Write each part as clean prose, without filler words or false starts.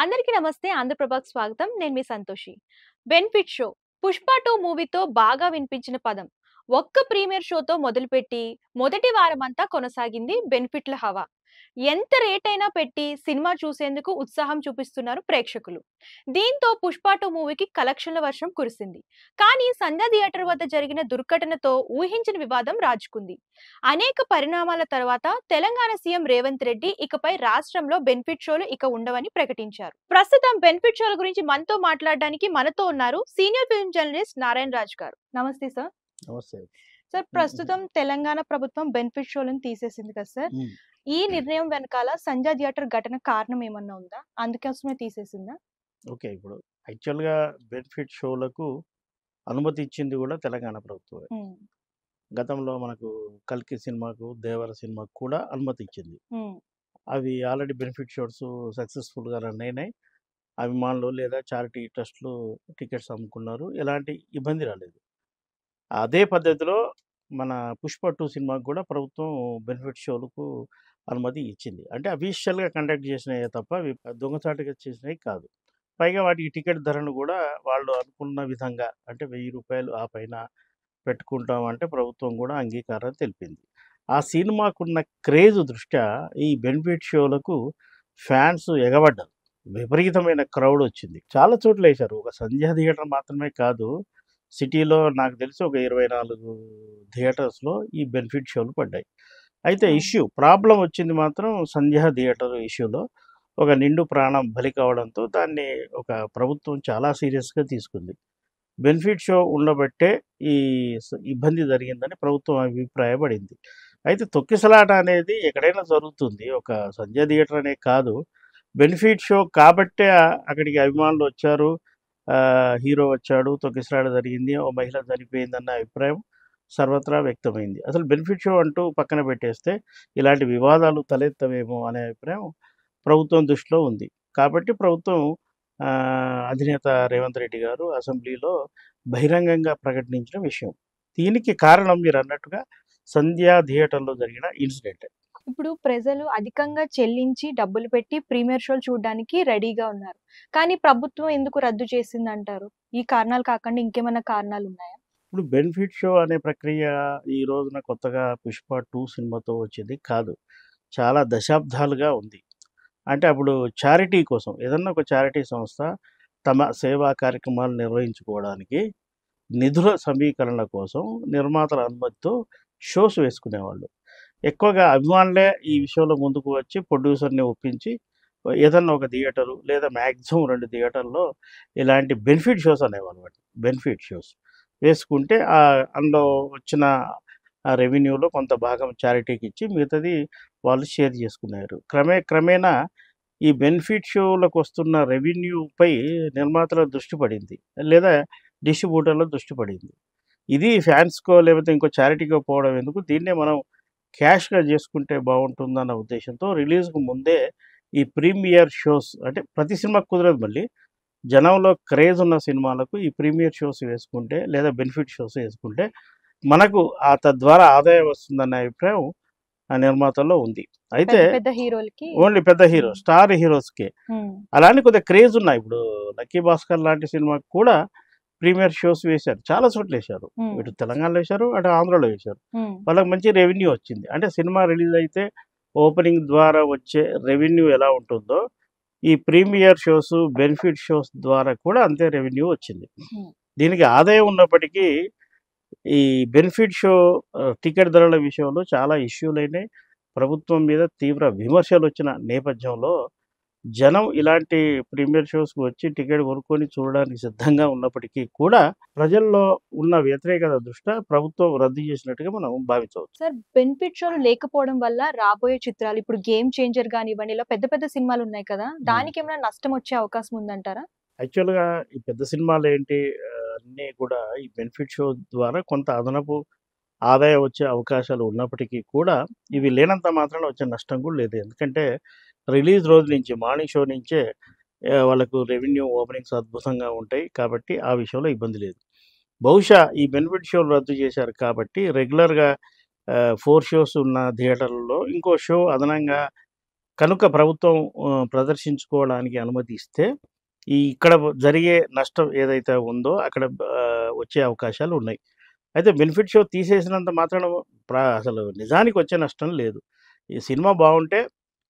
అందరికీ నమస్తే. ఆంధ్రప్రభకు స్వాగతం. నేను మీ సంతోషి. బెనిఫిట్ షో 'పుష్ప 2' మూవీతో బాగా వినిపించిన పదం. ఒక్క ప్రీమియర్ షోతో మొదలుపెట్టి మొదటి వారమంతా కొనసాగింది బెనిఫిట్‌ల హవా. ఎంత రేటైనా పెట్టి సినిమా చూసేందుకు ఉత్సాహం చూపిస్తున్నారు ప్రేక్షకులు. దీంతో 'పుష్ప 2' మూవీకి కలెక్షన్ల వర్షం కురిసింది. కానీ సంధ్య థియేటర్ వద్ద జరిగిన దుర్ఘటనతో ఊహించని వివాదం రాజుకుంది. అనేక పరిణామాల తర్వాత తెలంగాణ సీఎం రేవంత్ రెడ్డి ఇకపై రాష్ట్రంలో బెనిఫిట్ షోలు ఇక ఉండవని ప్రకటించారు. ప్రస్తుతం బెనిఫిట్ షోల గురించి మనతో మాట్లాడడానికి మనతో ఉన్నారు senior film journalist Narayana Raj గారు. నమస్తే సార్. నమస్తే. సార్, ప్రస్తుతం తెలంగాణ ప్రభుత్వం బెనిఫిట్ షోలను తీసేసింది కదా సార్. ఈ నిర్ణయం వెనకాల సంధ్య థియేటర్ ఘటన కారణం ఏమన్నా ఉందా? అందుకోసమే తీసేసిందా? ఓకే. ఇప్పుడు యాక్చువల్‌గా బెనిఫిట్ షోలకు అనుమతి ఇచ్చింది కూడా తెలంగాణ ప్రభుత్వమే. హ్మ్. గతంలో మనకు 'కల్కి' సినిమాకు, 'దేవర' సినిమాకు కూడా అనుమతి ఇచ్చింది. హ్మ్. అవి ఆల్రెడీ బెనిఫిట్ షోస్ సక్సెస్‌ఫుల్‌గా రన్ అయినాయి. అభిమానులు లేదా చారిటీ ట్రస్ట్‌లు టికెట్స్ అమ్ముకున్నారు. ఎలాంటి ఇబ్బంది రాలేదు. అదే పద్ధతిలో మన 'పుష్ప 2' సినిమాకు కూడా ప్రభుత్వం బెనిఫిట్ షోలకు అనుమతి ఇచ్చింది. అంటే అఫీషియల్‌గా కండక్ట్ చేసినయే తప్ప అవి దొంగచాటుగా చేసినవి కాదు. పైగా వాటికి టికెట్ ధరను కూడా వాళ్ళు అనుకున్న విధంగా అంటే రూ. 1000 ఆ పైన పెట్టుకుంటాం అంటే ప్రభుత్వం కూడా అంగీకారం తెలిపింది. ఆ సినిమాకున్న క్రేజ్ దృష్ట్యా ఈ బెనిఫిట్ షోలకు ఫ్యాన్స్ ఎగబడ్డారు. విపరీతమైన క్రౌడ్ వచ్చింది. చాలా చోట్ల ఏశారు. ఒక సంధ్యా థియేటర్ మాత్రమే కాదు. సిటీలో నాకు తెలిసి ఒక 24 థియేటర్స్‌లో ఈ బెనిఫిట్ షోలు పడ్డాయి. అయితే అవును. ప్రాబ్లమ్ వచ్చింది మాత్రం సంధ్యా థియేటర్ ఇష్యూలో. ఒక నిండు ప్రాణం బలి కావడంతో దాన్ని ఒక ప్రభుత్వం చాలా సీరియస్‌గా తీసుకుంది. బెనిఫిట్ షో ఉండబట్టే ఈ ఇబ్బంది జరిగిందని ప్రభుత్వం అభిప్రాయపడింది. అయితే తొక్కిసలాట అనేది ఎక్కడైనా జరుగుతుంది. ఒక సంధ్యా థియేటర్ అనే కాదు. బెనిఫిట్ షో కాబట్టే అక్కడికి అభిమానులొచ్చారు. హీరో వచ్చాడు, తొక్కిసలాట జరిగింది, ఓ మహిళ చనిపోయిందన్న అభిప్రాయం సర్వత్రా వ్యక్తమైంది. అసలు బెనిఫిట్ షో అంటూ పక్కన పెట్టేస్తే ఇలాంటి వివాదాలు తలెత్తవేమో అనే అభిప్రాయం ప్రభుత్వం దృష్టిలో ఉంది. కాబట్టి ప్రభుత్వం అధినేత రేవంత్ రెడ్డి గారు అసెంబ్లీలో బహిరంగంగా ప్రకటించిన విషయం. దీనికి కారణం మీరన్నట్టుగా సంధ్యా థియేటర్‌లో జరిగిన ఇన్సిడెంటే. ఇప్పుడు ప్రజలు అధికంగా చెల్లించి డబ్బులు పెట్టి ప్రీమియర్ షోలు చూడడానికి రెడీగా ఉన్నారు. కానీ ప్రభుత్వం ఎందుకు రద్దు చేసిందంటారు? ఈ కారణాలు కాకుండా ఇంకేమైనా కారణాలున్నాయా? ఇప్పుడు బెనిఫిట్ షో అనే ప్రక్రియ ఈ రోజున కొత్తగా 'పుష్ప 2' సినిమాతో వచ్చింది కాదు. చాలా దశాబ్దాలుగా ఉంది. అంటే అప్పుడు చారిటీ కోసం ఏదన్నా ఒక చారిటీ సంస్థ తమ సేవా కార్యక్రమాలు నిర్వహించుకోవడానికి నిధుల సమీకరణ కోసం నిర్మాతల అనుమతితో షోస్ వేసుకునేవాళ్ళు. ఎక్కువగా అభిమానులే ఈ విషయంలో ముందుకు వచ్చి ప్రొడ్యూసర్‌ని ఒప్పించి ఏదన్నా ఒక థియేటరు లేదా మాక్సిమం 2 థియేటర్‌లో ఇలాంటి బెనిఫిట్ షోస్ అనేవాళ్ళు వాటిని. బెనిఫిట్ షోస్ వేసుకుంటే అందులో వచ్చిన రెవెన్యూలో కొంత భాగం చారిటీకి ఇచ్చి మిగతాది వాళ్ళు షేర్ చేసుకున్నారు. క్రమేణా ఈ బెనిఫిట్ షోలకు వస్తున్న రెవెన్యూపై నిర్మాతల దృష్టి పడింది. లేదా డిస్ట్రిబ్యూటర్ల దృష్టి పడింది. ఇది ఫ్యాన్స్‌కో లేకపోతే ఇంకో చారిటీకో పోవడం ఎందుకు? దీన్నే మనం క్యాష్‌గా చేసుకుంటే బావుంటుందన్న ఉద్దేశ్యంతో రిలీజ్‌కు ముందే ఈ ప్రీమియర్ షోస్ అంటే ప్రతి సినిమాకి కుదరదు మళ్ళీ. జనంలో క్రేజ్ ఉన్న సినిమాలకు ఈ ప్రీమియర్ షోస్ వేసుకుంటే లేదా బెనిఫిట్ షోస్ వేసుకుంటే మనకు తద్వారా ఆదాయం వస్తుందన్న అభిప్రాయం ఆ నిర్మాతల్లో ఉంది. అయితే పెద్ద పెద్ద హీరోలకి. ఓన్లీ పెద్ద హీరో, స్టార్ హీరోస్‌కే. అలా అని కొద్దిగా క్రేజ్ ఉన్నాయి. ఇప్పుడు 'లక్కీ భాస్కర్' లాంటి సినిమాకి కూడా ప్రీమియర్ షోస్ వేశారు. చాలా చోట్ల ఏశారు. ఇటు తెలంగాణలో ఏశారు, అటు ఆంధ్రాలో ఏశారు. వాళ్ళకి మంచి రెవెన్యూ వచ్చింది. అంటే సినిమా రిలీజ్ అయితే ఓపెనింగ్ ద్వారా వచ్చే రెవెన్యూ ఎలా ఉంటుందో, ఈ ప్రీమియర్ షోస్, బెనిఫిట్ షోస్ ద్వారా కూడా అంతే రెవెన్యూ వచ్చింది. దీనికి ఆదాయం ఉన్నప్పటికీ ఈ బెనిఫిట్ షో టికెట్ ధరల విషయంలో చాలా ఇష్యూలైనాయి. ప్రభుత్వం మీద తీవ్ర విమర్శలొచ్చిన నేపథ్యంలో జనం ఇలాంటి ప్రీమియర్ షోస్‌కి వచ్చి టికెట్ కొనుక్కొని చూడడానికి సిద్ధంగా ఉన్నప్పటికీ కూడా ప్రజల్లో ఉన్న వ్యతిరేకత దృష్ట్యా ప్రభుత్వం రద్దు చేసినట్టుగా మనం భావించవచ్చు. సార్, బెనిఫిట్ షోలు లేకపోవడం వల్ల రాబోయే చిత్రాలు ఇప్పుడు 'గేమ్ చేంజర్' గానివ్వండి, ఇలా పెద్ద పెద్ద సినిమాలు ఉన్నాయి కదా! దానికేమైనా నష్టం వచ్చే అవకాశం ఉందంటారా? యాక్చువల్‌గా ఈ పెద్ద సినిమాలేంటి అన్నీ కూడా ఈ బెనిఫిట్ షో ద్వారా కొంత అదనపు ఆదాయం వచ్చే అవకాశాలు ఉన్నప్పటికీ కూడా ఇవి లేనంత మాత్రాన వచ్చే నష్టం కూడా లేదు. ఎందుకంటే రిలీజ్ రోజు నుంచి మార్నింగ్ షో నుంచే వాళ్ళకు రెవెన్యూ ఓపెనింగ్స్ అద్భుతంగా ఉంటాయి. కాబట్టి ఆ విషయంలో ఇబ్బంది లేదు. బహుశా ఈ బెనిఫిట్ షోలు రద్దు చేశారు కాబట్టి రెగ్యులర్‌గా 4 షోస్ ఉన్న థియేటర్‌లలో ఇంకో షో అదనంగా కనుక ప్రభుత్వం ప్రదర్శించుకోవడానికి అనుమతి ఇస్తే, ఇక్కడ జరిగే నష్టం ఏదైతే ఉందో అక్కడ వచ్చే అవకాశాలు ఉన్నాయి. అయితే బెనిఫిట్ షో తీసేసినంత మాత్రాన అసలు నిజానికి వచ్చే నష్టం లేదు. ఈ సినిమా బావుంటే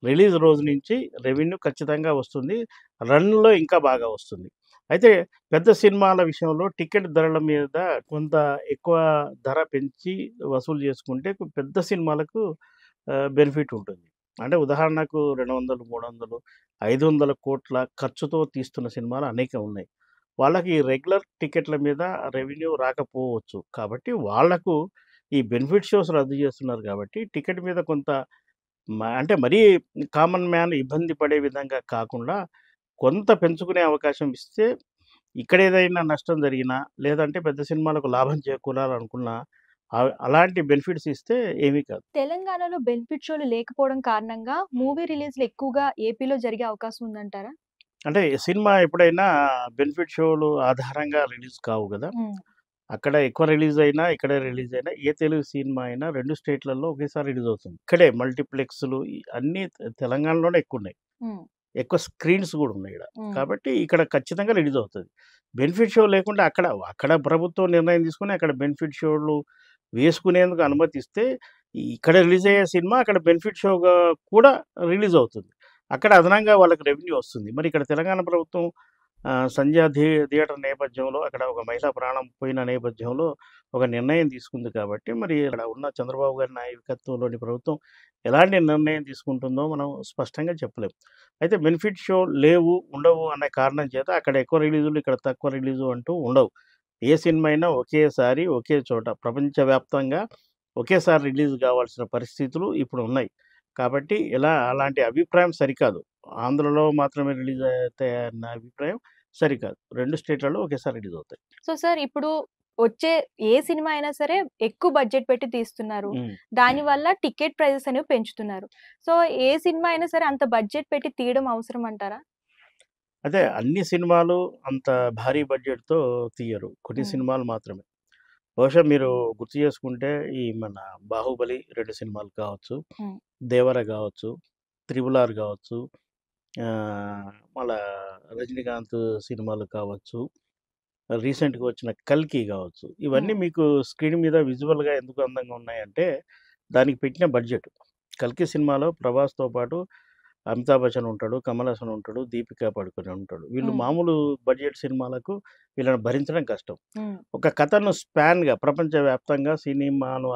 రిలీజ్ రోజు నుంచి రెవెన్యూ ఖచ్చితంగా వస్తుంది. రన్‌లో ఇంకా బాగా వస్తుంది. అయితే పెద్ద సినిమాల విషయంలో టికెట్ ధరల మీద కొంత ఎక్కువ ధర పెంచి వసూలు చేసుకుంటే పెద్ద సినిమాలకు బెనిఫిట్ ఉంటుంది. అంటే ఉదాహరణకు 200, 300, 500,00,00,000 ఖర్చుతో తీస్తున్న సినిమాలు అనేకం ఉన్నాయి. వాళ్ళకి రెగ్యులర్ టికెట్ల మీద రెవెన్యూ రాకపోవచ్చు. కాబట్టి వాళ్లకు ఈ బెనిఫిట్ షోస్ రద్దు చేస్తున్నారు కాబట్టి టికెట్ మీద కొంత అంటే మరీ కామన్ మ్యాన్ ఇబ్బంది పడే విధంగా కాకుండా కొంత పెంచుకునే అవకాశం ఇస్తే ఇక్కడేదైనా నష్టం జరిగినా, లేదంటే పెద్ద సినిమాలకు లాభం చేకూరాలనుకున్నా అలాంటి బెనిఫిట్స్ ఇస్తే ఏమీ కాదు. తెలంగాణలో బెనిఫిట్ షోలు లేకపోవడం కారణంగా మూవీ రిలీజ్‌లు ఎక్కువగా ఏపీలో జరిగే అవకాశం ఉందంటారా? అంటే సినిమా ఎప్పుడైనా బెనిఫిట్ షోలు ఆధారంగా రిలీజ్ కావు గదా! అక్కడ ఎక్కువ రిలీజ్ అయినా, ఇక్కడే రిలీజ్ అయినా ఏ తెలుగు సినిమా అయినా 2 స్టేట్‌లలో ఒకేసారి రిలీజ్ అవుతుంది. ఇక్కడే మల్టీప్లెక్స్‌లు అన్నీ తెలంగాణలోనే ఎక్కువున్నాయి. ఎక్కువ స్క్రీన్స్ గూడా ఉన్నాయి ఈడ. కాబట్టి ఇక్కడ ఖచ్చితంగా రిలీజ్ అవుతది. బెనిఫిట్ షో లేకుండా అక్కడ ప్రభుత్వం నిర్ణయం తీసుకొని అక్కడ బెనిఫిట్ షోలు వేసుకునేందుకు అనుమతిస్తే, ఇక్కడ రిలీజ్ అయ్యే సినిమా అక్కడ బెనిఫిట్ షోగా కూడా రిలీజ్ అవుతుంది. అక్కడ అదనంగా వాళ్ళకి రెవెన్యూ వస్తుంది. మరి ఇక్కడ తెలంగాణ ప్రభుత్వం సంధ్యా థియేటర్ నేపథ్యంలో అక్కడ ఒక మహిళ ప్రాణం పోయిన నేపథ్యంలో ఒక నిర్ణయం తీసుకుంది కాబట్టి, మరి అక్కడ ఉన్న చంద్రబాబు గారి నాయకత్వంలోని ప్రభుత్వం ఎలాంటి నిర్ణయం తీసుకుంటుందో మనం స్పష్టంగా చెప్పలేం. అయితే బెనిఫిట్ షో లేవు, ఉండవు అనే కారణం చేత అక్కడ ఎక్కువ రిలీజులు, ఇక్కడ తక్కువ రిలీజు అంటూ ఉండవు. ఏ సినిమా అయినా ఒకేసారి, ఒకే చోట ప్రపంచవ్యాప్తంగా ఒకేసారి రిలీజ్ కావాల్సిన పరిస్థితులు ఇప్పుడు ఉన్నాయి. కాబట్టి అలాంటి అభిప్రాయం సరికాదు. ఆంధ్రలో మాత్రమే రిలీజ్ అవుతాయన్న అభిప్రాయం సరికాదు. 2 స్టేట్‌లలో ఒకేసారి రిలీజ్ అవుతాయి. సో సార్ ఇప్పుడు వచ్చే ఏ సినిమా అయినా సరే ఎక్కువ బడ్జెట్ పెట్టి తీస్తున్నారు. హ్మ్. దానివల్ల టికెట్ ప్రైజెస్ అనేవి పెంచుతున్నారు. సో ఏ సినిమా అయినా సరే అంత బడ్జెట్ పెట్టి తీయడం అవసరం అంటారా? అదే అన్ని సినిమాలు అంత భారీ బడ్జెట్‌తో తీయరు. కొన్ని హ్మ్. సినిమాలు మాత్రమే. బహుశా మీరు గుర్తు చేసుకుంటే ఈ మన 'బాహుబలి' 2 సినిమాలు కావచ్చు, హ్మ్. 'దేవర' కావచ్చు, 'త్రిబుల్ ఆర్' కావచ్చు, మళ్ళా 'రజనీకాంత్' సినిమాలు కావచ్చు, రీసెంట్‌గా వచ్చిన 'కల్కి' కావచ్చు. ఇవన్నీ హ్మ్. మీకు స్క్రీన్ మీద విజువల్‌గా ఎందుకు అందంగా ఉన్నాయంటే దానికి పెట్టిన బడ్జెట్. 'కల్కి' సినిమాలో ప్రభాస్‌తో పాటు అమితాబ్ బచ్చన్ ఉంటాడు, కమల్ హాసన్ ఉంటాడు, దీపికా పడుకొనే ఉంటాడు. వీళ్ళు హ్మ్. మామూలు బడ్జెట్ సినిమాలకు వీళ్ళని భరించడం కష్టం. హ్మ్. ఒక కథను స్పాన్‌గా ప్రపంచవ్యాప్తంగా సినిమాను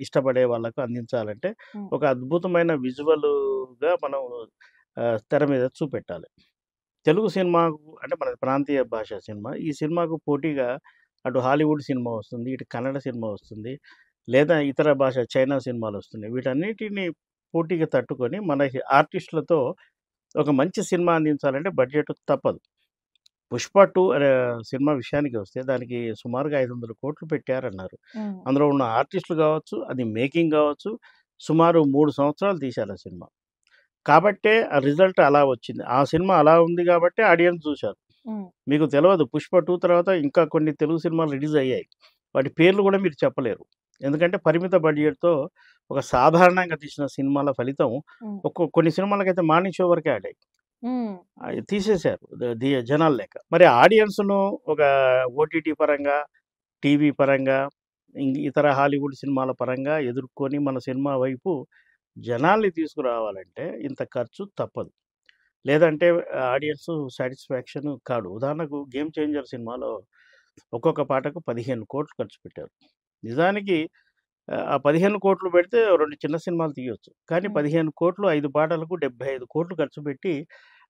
ఇష్టపడే వాళ్ళకు అందించాలంటే హ్మ్. ఒక అద్భుతమైన విజువల్‌గా మనం తెర మీద చూపెట్టాలి. తెలుగు సినిమాకు అంటే మన ప్రాంతీయ భాషా సినిమా. ఈ సినిమాకు పోటీగా అటు హాలీవుడ్ సినిమా వస్తుంది, ఇటు కన్నడ సినిమా వస్తుంది, లేదా ఇతర భాష చైనా సినిమాలొస్తున్నాయి. వీటన్నిటిని పోటీగా తట్టుకొని మనకి ఆర్టిస్టులతో ఒక మంచి సినిమా అందించాలంటే బడ్జెట్ తప్పదు. 'పుష్ప 2' సినిమా విషయానికి వస్తే దానికి సుమారుగా 500,00,00,000 పెట్టారన్నారు. హ్మ్. అందులో ఉన్న ఆర్టిస్టులు గావచ్చు, అది మేకింగ్ గావచ్చు, సుమారు 3 సంవత్సరాలు తీశారు ఆ సినిమా. కాబట్టే ఆ రిజల్ట్ అలా వచ్చింది. ఆ సినిమా అలా ఉంది గాబట్టే ఆడియన్స్ చూశారు. హ్మ్. మీకు తెలవదు 'పుష్ప 2' తర్వాత ఇంకా కొన్ని తెలుగు సినిమాలు రిలీజ్ అయ్యాయి. వాటి పేర్లు గూడా మీరు చెప్పలేరు. ఎందుకంటే పరిమిత బడ్జెట్‌తో ఒక సాధారణంగా తీసిన సినిమాల ఫలితం హ్మ్. కొన్ని సినిమాలకైతే మార్నింగ్ షో వరకే ఆడాయి. హ్మ్. అయి తీసేశారు. జనాలు లేక. మరి ఆడియన్స్‌ను ఒక ఓటీటీ పరంగా, టీవీ పరంగా, ఇతర హాలీవుడ్ సినిమాల పరంగా ఎదుర్కొని మన సినిమా వైపు జనాల్ని తీసుకురావాలంటే ఇంత ఖర్చు తప్పదు. లేదంటే ఆడియన్స్ సాటిస్ఫాక్షన్ కాడు. ఉదాహరణకు 'గేమ్ చేంజర్' సినిమాలో ఒక్కొక్క పాటకు 15,00,00,000 ఖర్చు పెట్టారు. నిజానికి ఆ 15,00,00,000 పెడితే 2 చిన్న సినిమాలు తీయొచ్చు. కానీ హ్మ్. 15,00,00,000 5 పాటలకు 75,00,00,000 ఖర్చు పెట్టి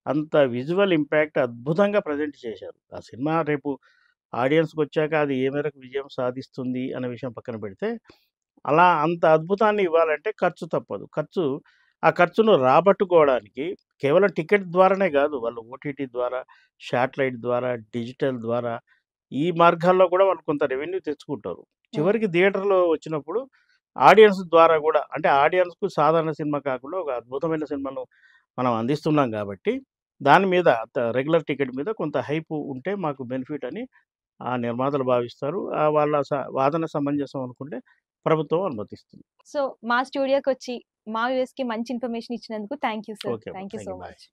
అంత విజువల్ ఇంపాక్ట్ అద్భుతంగా ప్రెజెంట్ చేశారు. ఆ సినిమా రేపు ఆడియన్స్‌కొచ్చాక అది ఏ మేరకు విజయం సాధిస్తుంది అనే విషయం పక్కన పెడితే, అంత అద్భుతాన్ని ఇవ్వాలంటే ఖర్చు తప్పదు. ఆ ఖర్చును రాబట్టుకోవడానికి కేవలం టికెట్ ద్వారానే గాదు. వాళ్ళు ఓటీటీ ద్వారా, శాటిలైట్ ద్వారా, డిజిటల్ ద్వారా ఈ మార్గాల్లో గూడా వాళ్ళు కొంత రెవెన్యూ తెచ్చుకుంటారు. హ్మ్. చివరికి థియేటర్‌లో వచ్చినప్పుడు ఆడియన్స్ ద్వారా గూడా అంటే ఆడియన్స్‌కు సాధారణ సినిమా కాకుండా ఒక అద్భుతమైన సినిమాను మనం అందిస్తున్నాం గాబట్టి, దాని మీద రెగ్యులర్ టికెట్ మీద కొంత హైప్ ఉంటే మాకు బెనిఫిట్ అని ఆ నిర్మాతలు భావిస్తారు. వాళ్ళ వాదన సమంజసం అనుకుంటే ప్రభుత్వం అనుమతిస్తుంది. సో మా స్టూడియోకొచ్చి మా వ్యూయర్స్‌కి మంచి ఇన్ఫర్మేషన్ ఇచ్చినందుకు థాంక్ యూ సార్. ఓకే అమ్మా. Thank you thank so you. Bye. Much.